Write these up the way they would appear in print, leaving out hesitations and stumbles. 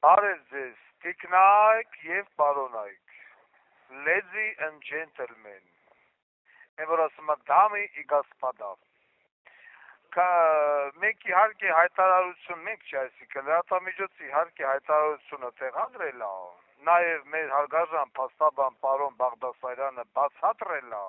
Բարև ձեզ, տիկնայք և պարոնայք, ladies and gentlemen, որ ասում դամի ի գասպադա, մենք իհարկե հայտարարություն, մենք չէ, այսինքն լրատվամիջոցի իհարկե հայտարարությունը տեղադրել է, նաև մեր հարգարժան փաստաբան պարոն Բաղդասարյանը բացատրել է,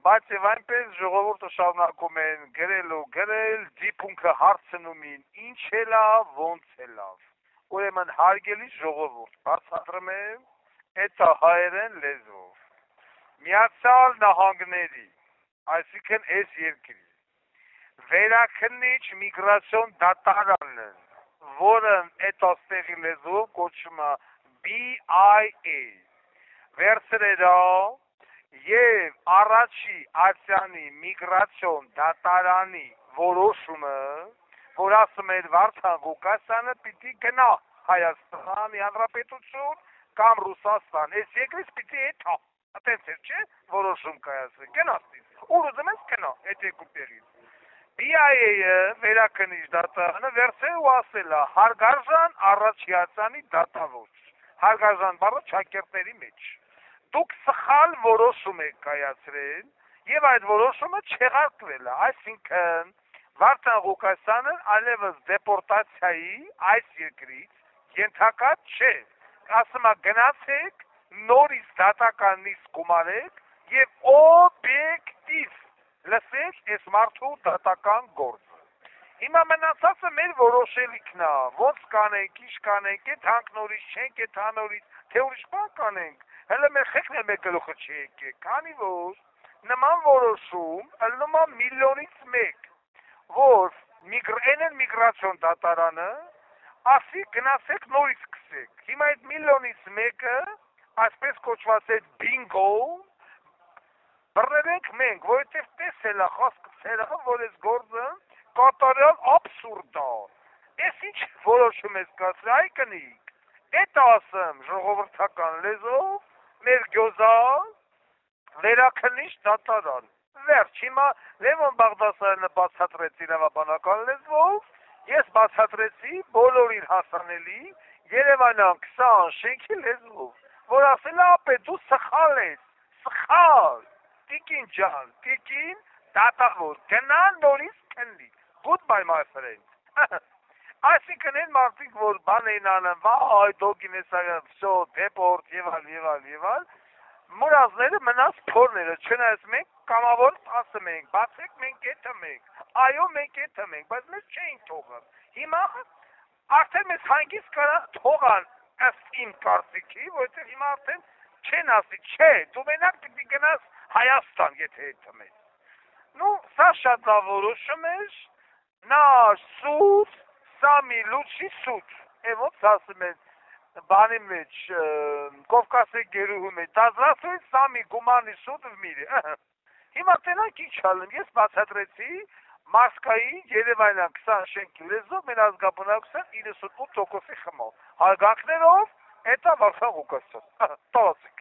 բայց եւ այնպես ժողովուրդը շարունակում են գրել, դիպունքը հարցնում են, ինչ է լավ, ոնց է լավ, ուրեմն հարգելի ժողովուրդ, բացատրում եմ, էտա հայերեն լեզվով, Միացյալ Նահանգների, այսինքն այս երկրի, վերաքննիչ միգրացիոն դատարանն, որն էտաստեղի լեզվով կոչվում է BIA, վերցրել է եւ առաջի Ասիանի միգրացիոն դատարանի որոշումը, որ ասում էր Վարդան Ղուկասյանը պիտի գնա Հայաստանի Հանրապետություն կամ Ռուսաստան, այս երկրից պիտի եթա, այդպես էր, չէ, որոշում կայացրել, գնացի, ուր ուզում ես գնա, այդ երկու տեղից։ BIA-ը վերաքննիչ դատարանը վերցրել ու ասել է հարգարժան առաջի Ասիանի դատավոր, հարգարժան բառը ճակերտների մեջ։ Դուք սխալ որոշում եք կայացրել եւ այդ որոշումը չեղարկվել է, այսինքն Վարդան Ղուկասյանը այլևս դեպորտացիայի այս երկրից ենթակա չէ, ասում է գնացեք, նորից դատական նիստ գումարեք եւ օբյեկտիվ լսեք այս մարդու դատական գործը։ Հիմա մնացածը մեր որոշելիքն է, ոնց կանենք, ինչ կանենք, այդ հանք նորից չենք, այդ հանորից, թե ուրիշ բան կանենք, հələ մեր խեքն էլ մեր գլուխը չի եկել, քանի որ նման որոշում ելնում է միլիոնից մեկ, որ են միգրացիոն դատարանը, ասի գնացեք նորից սկսեք, հիմա այդ միլիոնից մեկը, այսպես կոչված այդ բինգո, բռնենք մենք, որովհետև տեսել է, խոսքել է, որ այս գործը կատարյալ աբսուրդ է, այս ինչ որոշում ես կացրել, այ կնիկ, այդ ասեմ ժողովրդական լեզվով, մեր գյոզա վերաքննիչ դատարան, վերջ, հիմա Լևոն Բաղդասարյանը բացատրեց իրավաբանական լեզվով, ես բացատրեցի բոլորին հասանելի Երևանյան 20 շենքի լեզվով, որ ասել է ապե դու սխալ ես, սխալ, տիկին ջան, տիկին դատավոր, գնա նորից քննի, goodbye my friend, այսինքն են մարդիկ, որ բան էին անում, վայ, դոգին ես վсё, դեպորտ եւ այլ, մուրազները մնաց փորները, չնայած մենք կամավոր ասում ենք, բացեք մենք եթում ենք, այո մենք եթում ենք, բայց մեզ չէին թողան, հիմա արդեն մեզ հանգիստ կարան թողան ըստ իմ կարծիքի, որովհետեւ հիմա արդեն չեն ասի, չէ, դու մենակ պիտի գնաս Հայաստան, եթե եթում ես, նու, սա շատ լավ որոշում էր, նա սուտ, սա մի լուչի սուտ, ոնց ասում են, բանի մեջ, Կովկասի գերուհու մեջ, դազրասույց սամի գումանի սուտ в мире, հիմա տենանք ինչ ալում, ես բացատրեցի Մոսկվայի Երևանյան 20 շենքի լեզվով մեր ազգաբնակության 98%-ի խմալ, հարգանքներով, էտա Վարդան Ղուկասյան, տալացեք։